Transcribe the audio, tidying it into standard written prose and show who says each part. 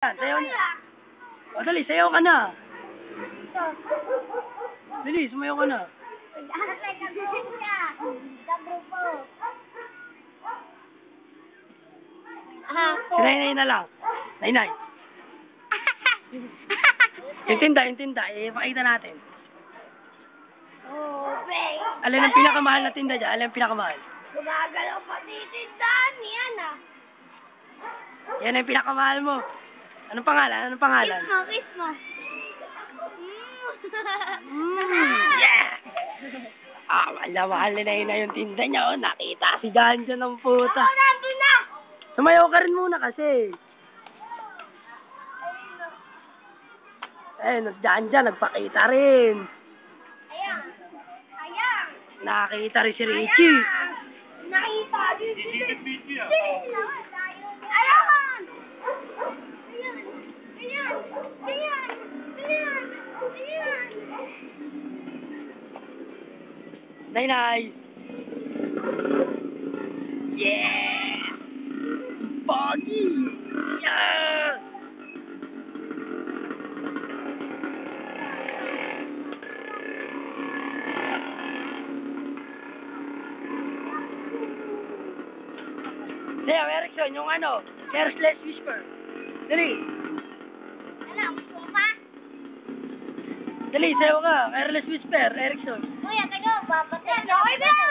Speaker 1: Sayaw na. O, dali, sayaw ka na. Dali, sumayaw ka na. Si Nainay na lang. Nainay. Yung tinda. Ipakita natin.
Speaker 2: Oh, babe.
Speaker 1: Alin ang pinakamahal na tinda dyan? Alin ang pinakamahal?
Speaker 2: Gumagalaw pa titindahan. Yan ah.
Speaker 1: Yan ang pinakamahal mo. Anong pangalan?
Speaker 2: Kiss mo.
Speaker 1: Yeah! Mahal na Nainay yung tinda niya. Oh, nakita si Jan dyan ng puta.
Speaker 2: Oh, nandun na.
Speaker 1: Sumayaw ka rin muna kasi. Dyan, nagpakita rin.
Speaker 2: Ayan. Ayan.
Speaker 1: Nakita rin si Richie.
Speaker 2: Nakita din si
Speaker 3: Richie ah.
Speaker 2: Ayan. Ayan.
Speaker 1: Nainay. Yeah! Pogi! Yeah! Leo Erickson, yung Careless Whisper. Dali.
Speaker 2: Ano, gusto mo pa?
Speaker 1: Dali, sayo ka. Careless Whisper, Erickson.
Speaker 2: Kuya, tayo, papatay. Okay na.